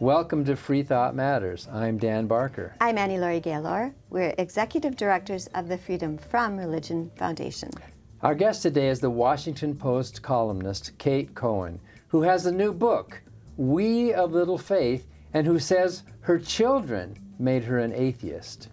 Welcome to Freethought Matters. I'm Dan Barker. I'm Annie Laurie Gaylor. We're executive directors of the Freedom from Religion Foundation. Our guest today is the Washington Post columnist Kate Cohen, who has a new book, We of Little Faith, and who says her children made her an atheist.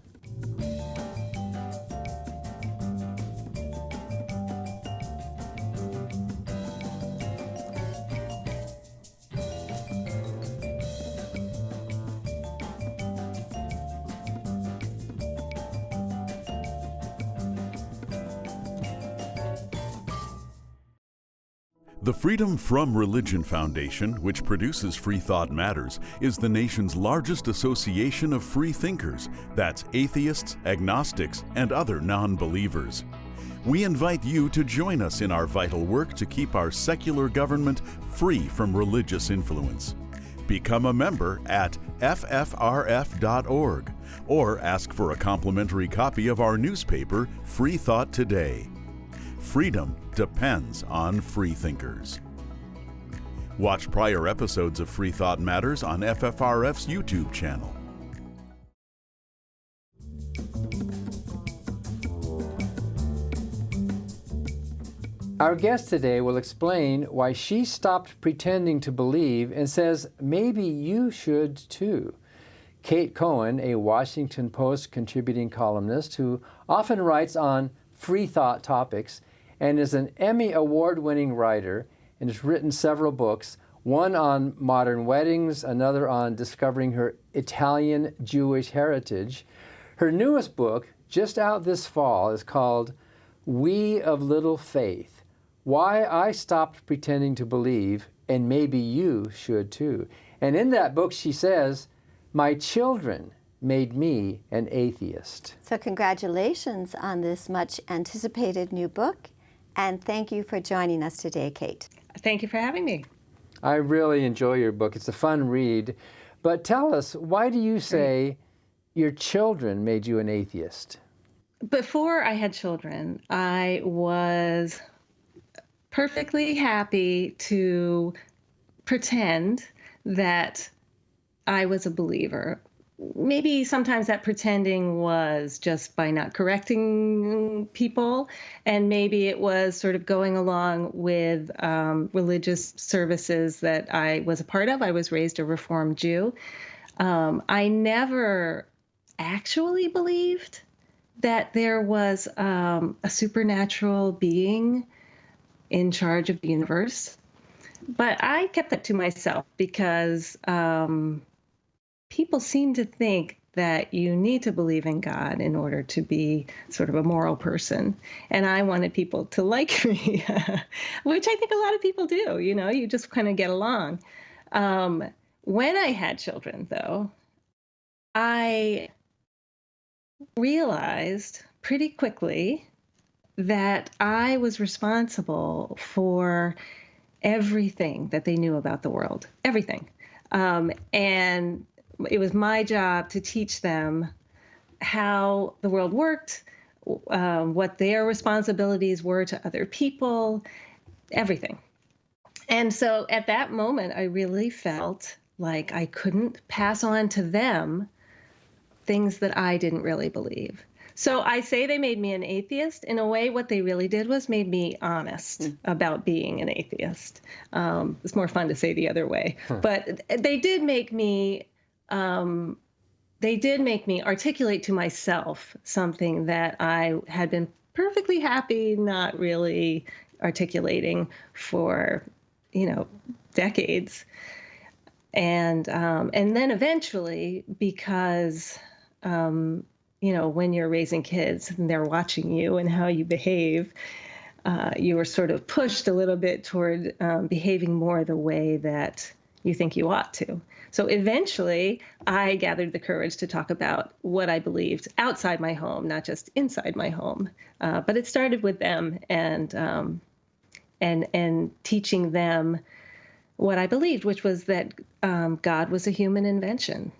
The Freedom from Religion Foundation, which produces Freethought Matters, is the nation's largest association of free thinkers. That's atheists, agnostics, and other non-believers. We invite you to join us in our vital work to keep our secular government free from religious influence. Become a member at ffrf.org or ask for a complimentary copy of our newspaper, Freethought Today. Freedom depends on freethinkers. Watch prior episodes of Freethought Matters on FFRF's YouTube channel. Our guest today will explain why she stopped pretending to believe and says maybe you should too. Kate Cohen, a Washington Post contributing columnist who often writes on freethought topics, and is an Emmy Award-winning writer and has written several books, one on modern weddings, another on discovering her Italian Jewish heritage. Her newest book, just out this fall, is called We of Little Faith, Why I Stopped Pretending to Believe, and Maybe You Should Too. And in that book she says, my children made me an atheist. So congratulations on this much anticipated new book. And thank you for joining us today, Kate. Thank you for having me. I really enjoy your book. It's a fun read. But tell us, why do you say your children made you an atheist? Before I had children, I was perfectly happy to pretend that I was a believer. Maybe sometimes that pretending was just by not correcting people, and maybe it was sort of going along with religious services that I was a part of. I was raised a Reformed Jew. I never actually believed that there was a supernatural being in charge of the universe, but I kept that to myself because people seem to think that you need to believe in God in order to be sort of a moral person. And I wanted people to like me, which I think a lot of people do. You know, you just kind of get along. When I had children, though, I realized pretty quickly that I was responsible for everything that they knew about the world, everything. And it was my job to teach them how the world worked, what their responsibilities were to other people, everything. And so at that moment, I really felt like I couldn't pass on to them things that I didn't really believe. So I say they made me an atheist. In a way, what they really did was made me honest about being an atheist. It's more fun to say the other way. But they did make me articulate to myself something that I had been perfectly happy not really articulating for, decades. And then eventually, because, when you're raising kids and they're watching you and how you behave, you were sort of pushed a little bit toward behaving more the way that you think you ought to. So eventually, I gathered the courage to talk about what I believed outside my home, not just inside my home. But it started with them and teaching them what I believed, which was that God was a human invention.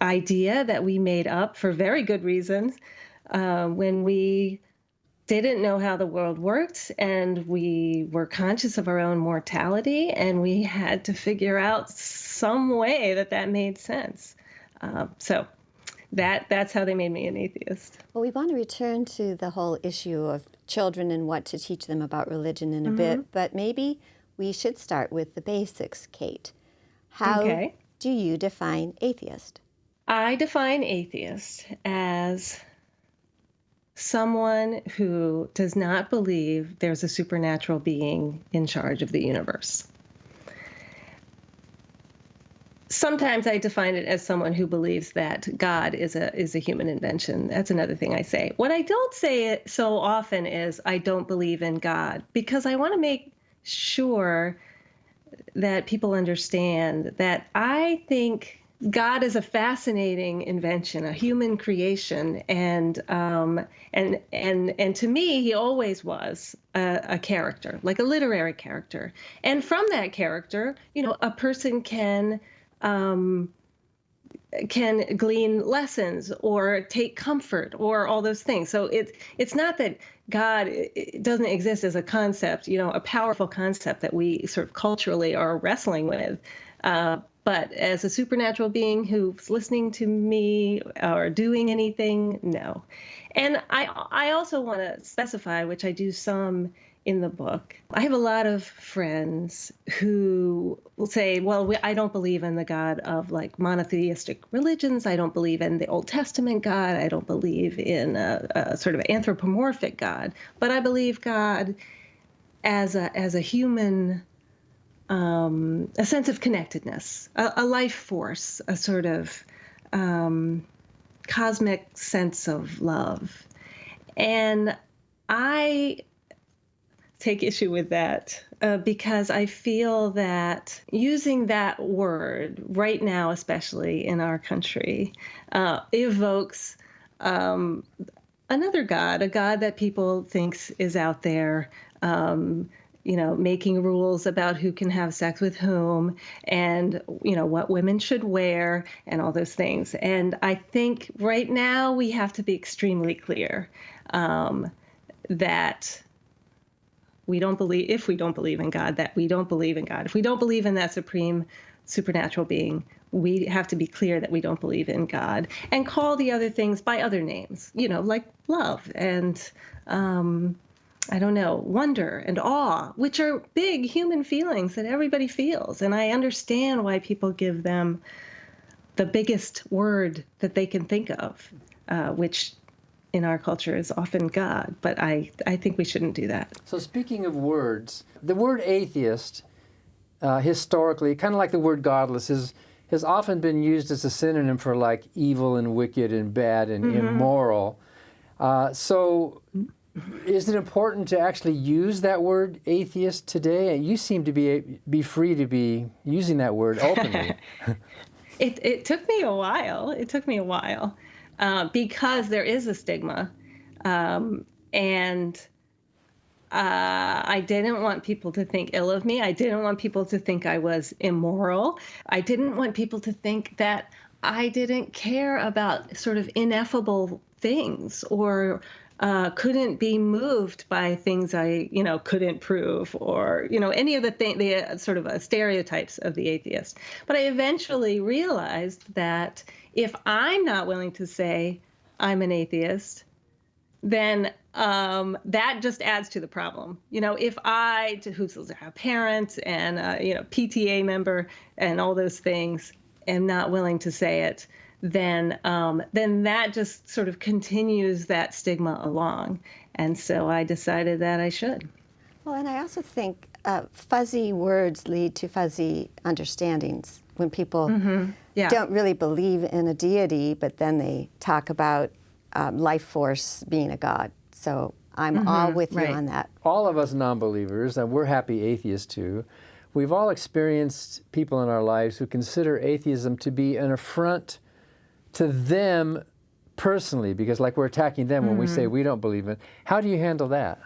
Idea that we made up for very good reasons when we didn't know how the world worked, and we were conscious of our own mortality, and we had to figure out some way that made sense. So that's how they made me an atheist. Well, we want to return to the whole issue of children and what to teach them about religion in a bit, but maybe we should start with the basics, Kate. How do you define atheist? I define atheist as someone who does not believe there's a supernatural being in charge of the universe. Sometimes I define it as someone who believes that God is a human invention. That's another thing I say. What I don't say so often is I don't believe in God, because I want to make sure that people understand that I think God is a fascinating invention, a human creation, and to me, he always was a character, like a literary character. And from that character, a person can glean lessons or take comfort or all those things. So it's not that God doesn't exist as a concept, a powerful concept that we sort of culturally are wrestling with. But as a supernatural being who's listening to me or doing anything, no. And I also want to specify, which I do some in the book, I have a lot of friends who will say, well, I don't believe in the God of like monotheistic religions. I don't believe in the Old Testament God. I don't believe in a sort of anthropomorphic God. But I believe God as a human, a sense of connectedness, a life force, a sort of cosmic sense of love. And I take issue with that because I feel that using that word right now, especially in our country, evokes another God, a God that people think is out there, making rules about who can have sex with whom and, what women should wear and all those things. And I think right now we have to be extremely clear that if we don't believe in God, that we don't believe in God. If we don't believe in that supreme supernatural being, we have to be clear that we don't believe in God and call the other things by other names, like love and, wonder and awe, which are big human feelings that everybody feels. And I understand why people give them the biggest word that they can think of, which in our culture is often God, but I think we shouldn't do that. So speaking of words, the word atheist, historically, kind of like the word godless, has often been used as a synonym for like evil and wicked and bad and immoral. So is it important to actually use that word atheist today? You seem to be free to be using that word openly. It took me a while. Because there is a stigma, and I didn't want people to think ill of me. I didn't want people to think I was immoral. I didn't want people to think that I didn't care about sort of ineffable things or couldn't be moved by things I, couldn't prove or, any of the sort of stereotypes of the atheist. But I eventually realized that if I'm not willing to say I'm an atheist, then that just adds to the problem. If I, who's a parent and PTA member and all those things, am not willing to say it, then that just sort of continues that stigma along. And so I decided that I should. Well, and I also think fuzzy words lead to fuzzy understandings. When people don't really believe in a deity, but then they talk about life force being a god. So I'm all with you on that. All of us non-believers, and we're happy atheists too, we've all experienced people in our lives who consider atheism to be an affront to them personally, because like we're attacking them when we say we don't believe in it. How do you handle that?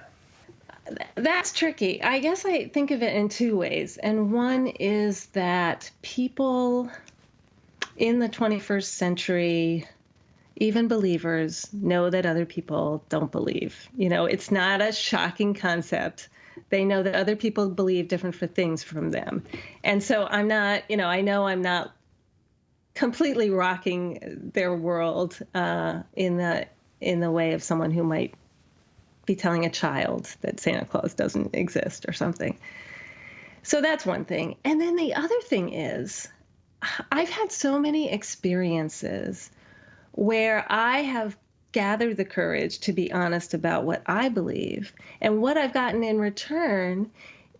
That's tricky. I guess I think of it in two ways. And one is that people in the 21st century, even believers know that other people don't believe. It's not a shocking concept. They know that other people believe different things from them. And so I'm not, I know I'm not completely rocking their world in the way of someone who might be telling a child that Santa Claus doesn't exist or something. So that's one thing. And then the other thing is, I've had so many experiences where I have gathered the courage to be honest about what I believe. And what I've gotten in return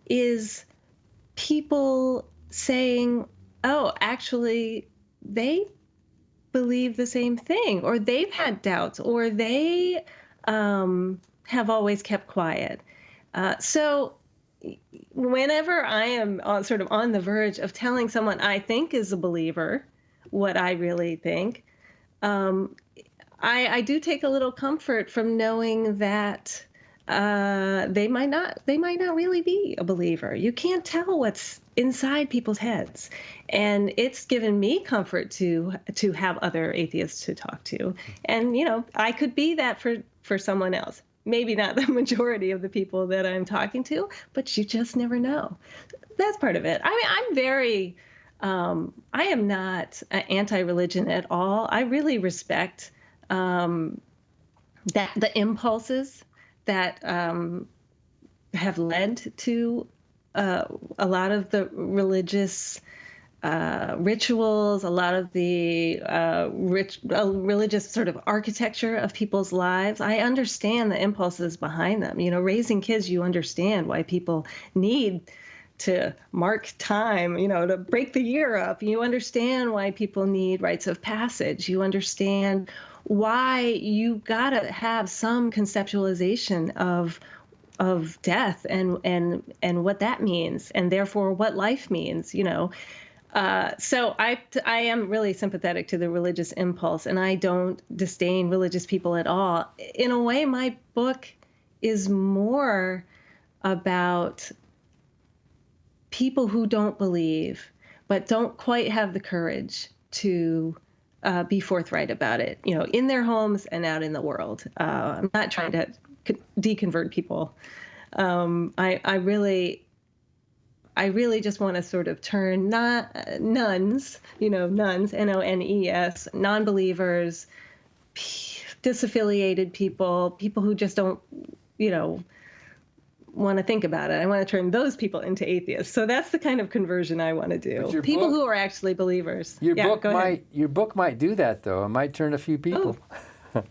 is people saying, oh, actually, they believe the same thing, or they've had doubts, or they have always kept quiet. So whenever I am sort of on the verge of telling someone I think is a believer what I really think, I do take a little comfort from knowing that they might not really be a believer. You can't tell what's inside people's heads, and it's given me comfort to have other atheists to talk to. And I could be that for someone else. Maybe not the majority of the people that I'm talking to, but you just never know. That's part of it. I mean, I'm very, I am not anti-religion at all. I really respect that the impulses that have led to a lot of the religious rituals, a lot of the religious sort of architecture of people's lives. I understand the impulses behind them. Raising kids, you understand why people need to mark time, to break the year up. You understand why people need rites of passage. You understand why you gotta have some conceptualization of death and what that means, and therefore what life means. So I am really sympathetic to the religious impulse, and I don't disdain religious people at all. In a way, my book is more about people who don't believe, but don't quite have the courage to be forthright about it, in their homes and out in the world. I'm not trying to deconvert people. I really just want to sort of turn nuns, N-O-N-E-S, non-believers, disaffiliated people who just don't, want to think about it. I want to turn those people into atheists. So that's the kind of conversion I want to do. People who are actually believers. Your book might do that, though. It might turn a few people. Oh.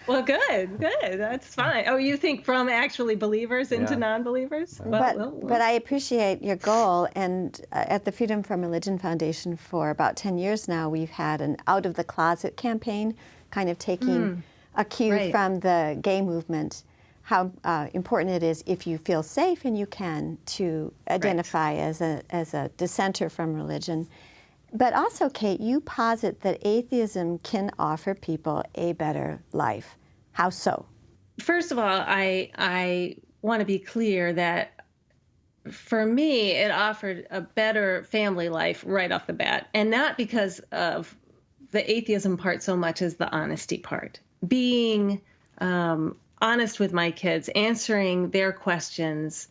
Well, good. That's fine. Oh, you think from actually believers into non-believers? But I appreciate your goal. And at the Freedom from Religion Foundation for about 10 years now, we've had an Out of the Closet campaign, kind of taking a cue from the gay movement, how important it is, if you feel safe and you can, to identify as a dissenter from religion. But also, Kate, you posit that atheism can offer people a better life. How so? First of all, I want to be clear that for me, it offered a better family life right off the bat, and not because of the atheism part so much as the honesty part. Being honest with my kids, answering their questions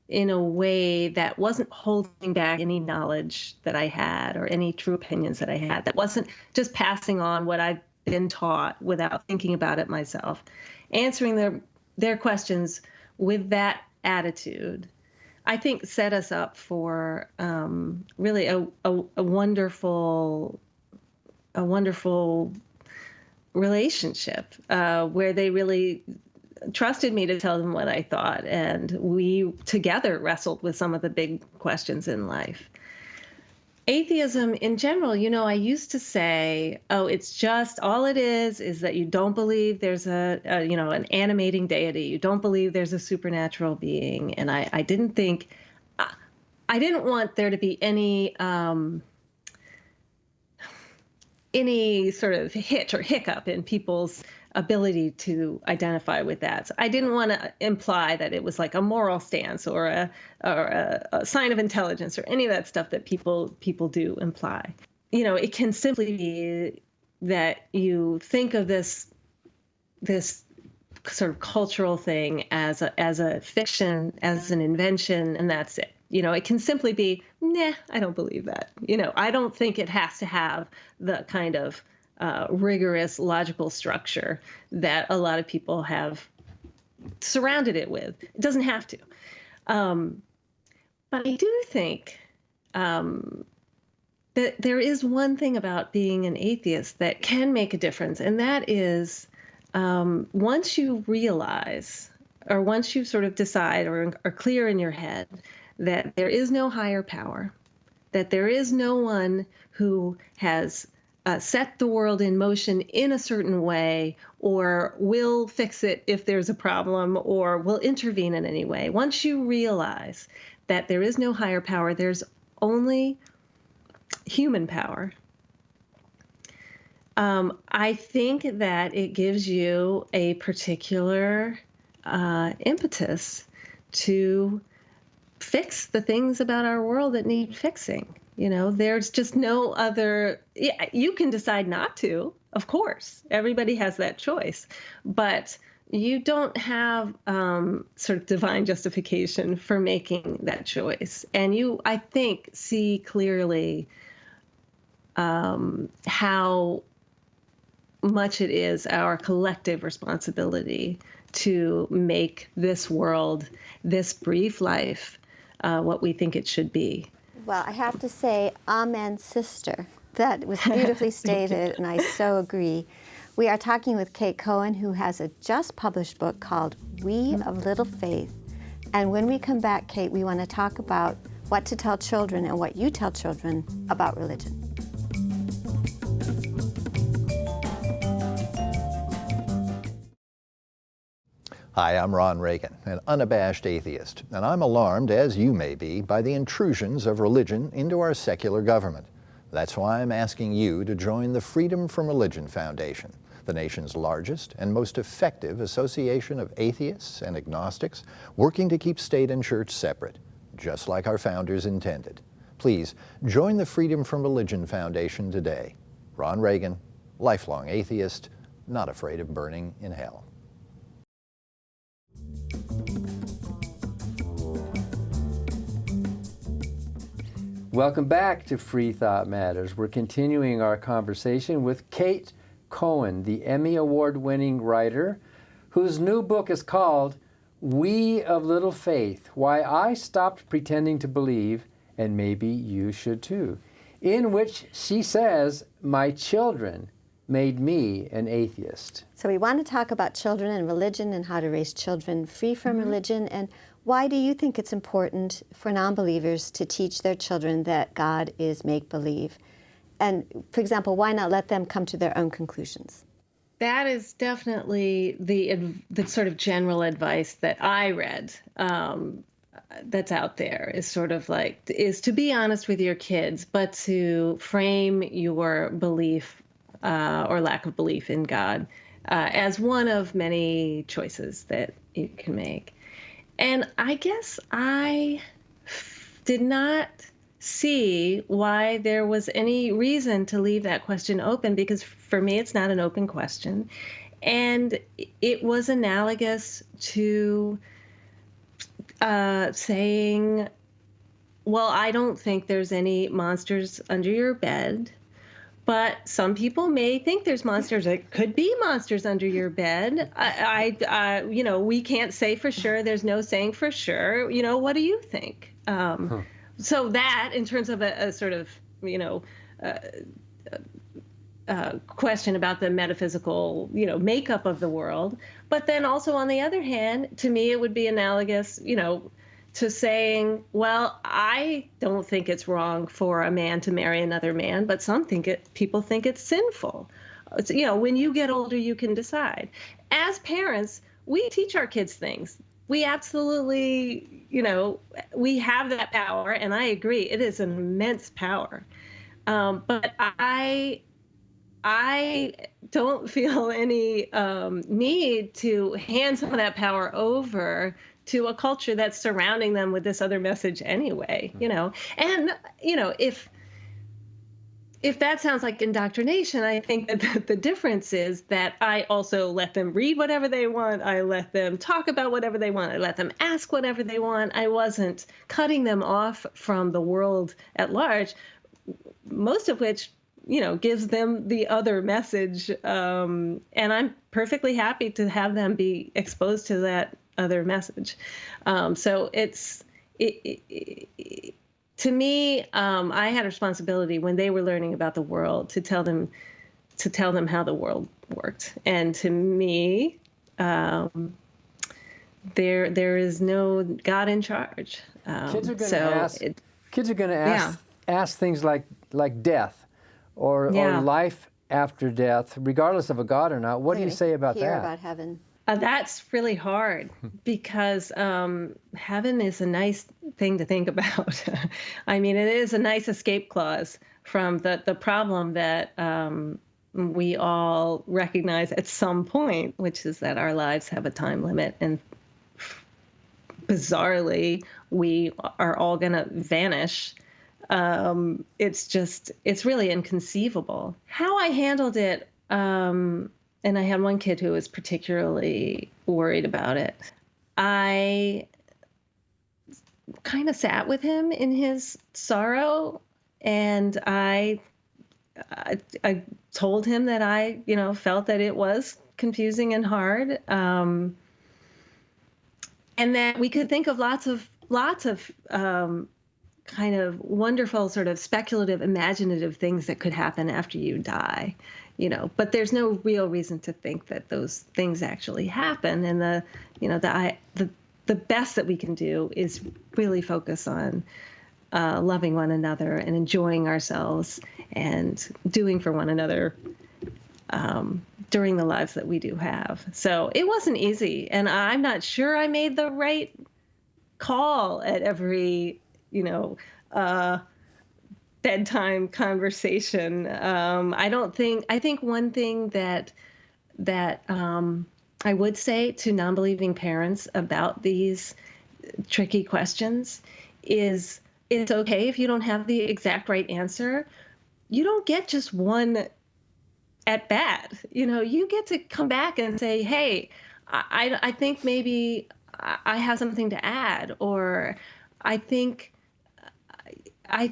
in a way that wasn't holding back any knowledge that I had or any true opinions that I had, that wasn't just passing on what I've been taught without thinking about it myself. Answering their questions with that attitude, I think, set us up for really a wonderful relationship where they really trusted me to tell them what I thought, and we together wrestled with some of the big questions in life. Atheism in general, I used to say, oh, it's just, all it is that you don't believe there's an animating deity. You don't believe there's a supernatural being. And I didn't want there to be any sort of hitch or hiccup in people's ability to identify with that. So I didn't want to imply that it was like a moral stance or a sign of intelligence or any of that stuff that people do imply. It can simply be that you think of this sort of cultural thing as a fiction, as an invention, and that's it. It can simply be, nah, I don't believe that. I don't think it has to have the kind of rigorous logical structure that a lot of people have surrounded it with. It doesn't have to. But I do think that there is one thing about being an atheist that can make a difference, and that is once you realize, or once you sort of decide or are clear in your head that there is no higher power, that there is no one who has set the world in motion in a certain way, or will fix it if there's a problem, or will intervene in any way. Once you realize that there is no higher power, there's only human power. I think that it gives you a particular impetus to fix the things about our world that need fixing. There's just no other. Yeah, you can decide not to, of course. Everybody has that choice. But you don't have sort of divine justification for making that choice. And you, I think, see clearly how much it is our collective responsibility to make this world, this brief life, what we think it should be. Well, I have to say, amen, sister. That was beautifully stated, and I so agree. We are talking with Kate Cohen, who has a just published book called We of Little Faith. And when we come back, Kate, we want to talk about what to tell children and what you tell children about religion. Hi, I'm Ron Reagan, an unabashed atheist, and I'm alarmed, as you may be, by the intrusions of religion into our secular government. That's why I'm asking you to join the Freedom from Religion Foundation, the nation's largest and most effective association of atheists and agnostics working to keep state and church separate, just like our founders intended. Please join the Freedom from Religion Foundation today. Ron Reagan, lifelong atheist, not afraid of burning in hell. Welcome back to Freethought Matters. We're continuing our conversation with Kate Cohen, the Emmy Award-winning writer, whose new book is called We of Little Faith, Why I Stopped Pretending to Believe, and Maybe You Should Too, in which she says, my children made me an atheist. So we want to talk about children and religion and how to raise children free from religion. And why do you think it's important for non-believers to teach their children that God is make-believe? And, for example, why not let them come to their own conclusions? That is definitely the sort of general advice that I read that's out there, is sort of like, is to be honest with your kids, but to frame your belief or lack of belief in God as one of many choices that you can make. And I guess I did not see why there was any reason to leave that question open, because for me, it's not an open question. And it was analogous to saying, well, I don't think there's any monsters under your bed, but some people may think there's monsters. It could be monsters under your bed. We can't say for sure. There's no saying for sure. What do you think? So that, in terms of a sort of, question about the metaphysical, makeup of the world. But then also, on the other hand, to me, it would be analogous, to saying, well, I don't think it's wrong for a man to marry another man, but people think it's sinful. When you get older, you can decide. As parents, we teach our kids things. We absolutely, we have that power, and I agree, it is an immense power. But I don't feel any need to hand some of that power over to a culture that's surrounding them with this other message anyway, And, if that sounds like indoctrination, I think that the difference is that I also let them read whatever they want. I let them talk about whatever they want. I let them ask whatever they want. I wasn't cutting them off from the world at large, most of which, gives them the other message. And I'm perfectly happy to have them be exposed to that other message. So to me, I had a responsibility when they were learning about the world to tell them how the world worked. And to me, there is no God in charge. Kids are going to ask things like death or life after death, regardless of a God or not. What do you say about hear that? About heaven. That's really hard because heaven is a nice thing to think about. I mean, it is a nice escape clause from the problem that we all recognize at some point, which is that our lives have a time limit. And bizarrely, we are all going to vanish. It's really inconceivable. How I handled it, and I had one kid who was particularly worried about it. I kind of sat with him in his sorrow, and I told him that I, felt that it was confusing and hard, and that we could think of lots of kind of wonderful, sort of speculative, imaginative things that could happen after you die. But there's no real reason to think that those things actually happen. And the best that we can do is really focus on loving one another and enjoying ourselves and doing for one another during the lives that we do have. So it wasn't easy, and I'm not sure I made the right call at every, bedtime conversation. I think one thing that I would say to non-believing parents about these tricky questions is it's okay if you don't have the exact right answer. You don't get just one at bat. You get to come back and say, hey, I think maybe I have something to add, or I think I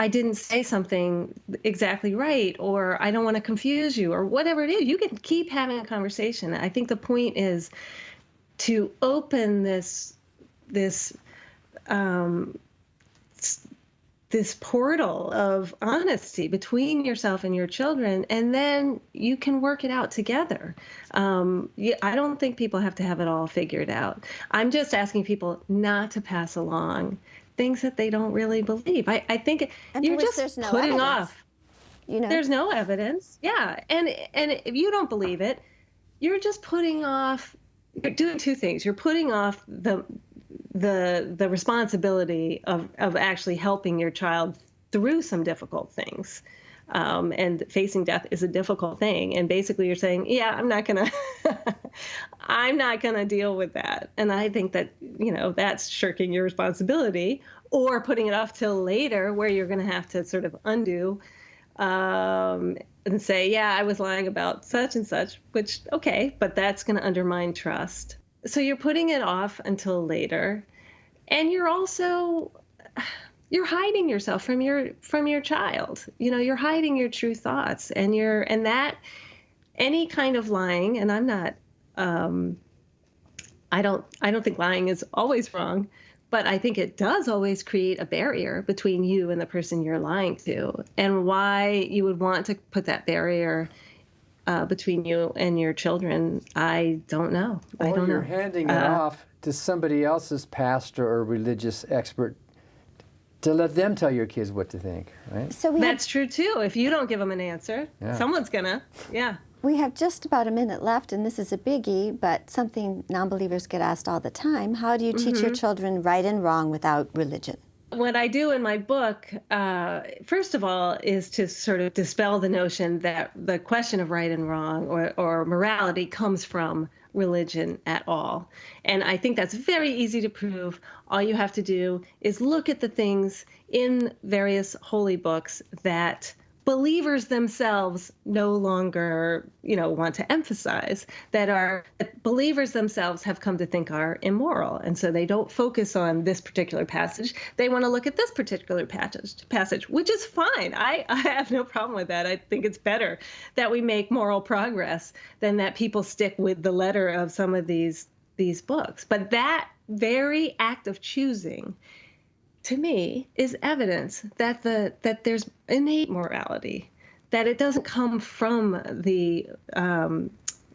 didn't say something exactly right, or I don't want to confuse you, or whatever it is. You can keep having a conversation. I think the point is to open this portal of honesty between yourself and your children, and then you can work it out together. I don't think people have to have it all figured out. I'm just asking people not to pass along things that they don't really believe. I think you're just putting off. There's no evidence. Yeah, and if you don't believe it, you're just putting off. You're doing two things. You're putting off the responsibility of actually helping your child through some difficult things. And facing death is a difficult thing. And basically you're saying, yeah, I'm not gonna deal with that. And I think that, that's shirking your responsibility, or putting it off till later, where you're gonna have to sort of undo, and say, yeah, I was lying about such and such, which, okay, but that's gonna undermine trust. So you're putting it off until later, and you're hiding yourself from your child. You're hiding your true thoughts, and that any kind of lying. And I'm not. I don't think lying is always wrong, but I think it does always create a barrier between you and the person you're lying to. And why you would want to put that barrier between you and your children, I don't know. Or you're handing it off to somebody else's pastor or religious expert to let them tell your kids what to think, right? So that's true too. If you don't give them an answer, someone's gonna. Yeah. We have just about a minute left, and this is a biggie, but something non-believers get asked all the time. How do you teach your children right and wrong without religion? What I do in my book, first of all, is to sort of dispel the notion that the question of right and wrong or morality comes from religion at all. And I think that's very easy to prove. All you have to do is look at the things in various holy books that believers themselves no longer, want to emphasize, that believers themselves have come to think are immoral. And so they don't focus on this particular passage. They want to look at this particular passage, which is fine. I have no problem with that. I think it's better that we make moral progress than that people stick with the letter of some of these books. But that very act of choosing, to me, is evidence that there's innate morality, that it doesn't come from the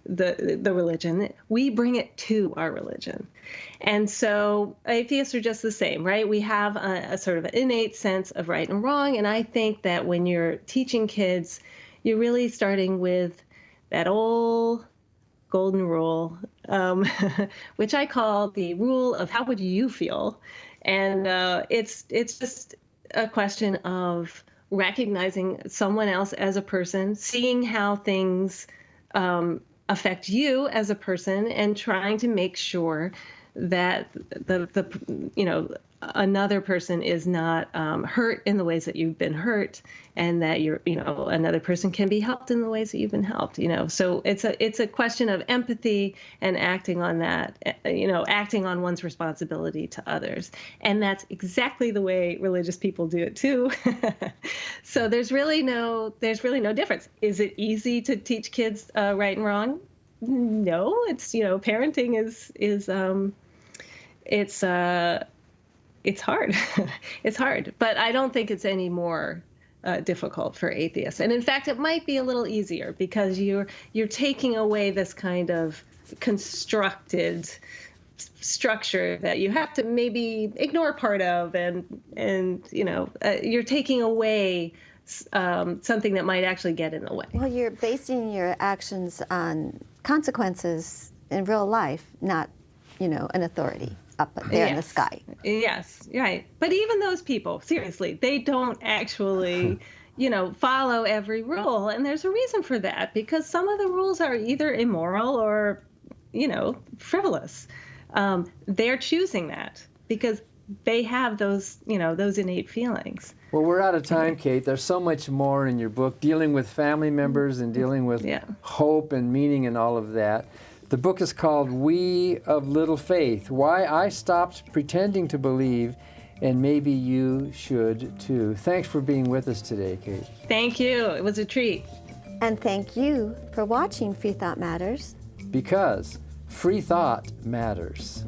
religion. We bring it to our religion. And so atheists are just the same, right? We have a sort of an innate sense of right and wrong. And I think that when you're teaching kids, you're really starting with that old golden rule, which I call the rule of how would you feel? And it's just a question of recognizing someone else as a person, seeing how things affect you as a person, and trying to make sure that another person is not hurt in the ways that you've been hurt, and that another person can be helped in the ways that you've been helped. So it's a question of empathy and acting on that. Acting on one's responsibility to others, and that's exactly the way religious people do it too. So there's really no difference. Is it easy to teach kids right and wrong? No, it's parenting is it's hard. It's hard, but I don't think it's any more difficult for atheists. And in fact, it might be a little easier because you're taking away this kind of constructed structure that you have to maybe ignore part of, and you're taking away something that might actually get in the way. Well, you're basing your actions on consequences in real life, not, an authority up there in the sky. Yes, right. But even those people, seriously, they don't actually, follow every rule. And there's a reason for that, because some of the rules are either immoral or, frivolous. They're choosing that because they have those innate feelings. Well, we're out of time, Kate. There's so much more in your book, dealing with family members and dealing with hope and meaning and all of that. The book is called We of Little Faith, Why I Stopped Pretending to Believe, and Maybe You Should Too. Thanks for being with us today, Kate. Thank you. It was a treat. And thank you for watching Freethought Matters. Because free thought matters.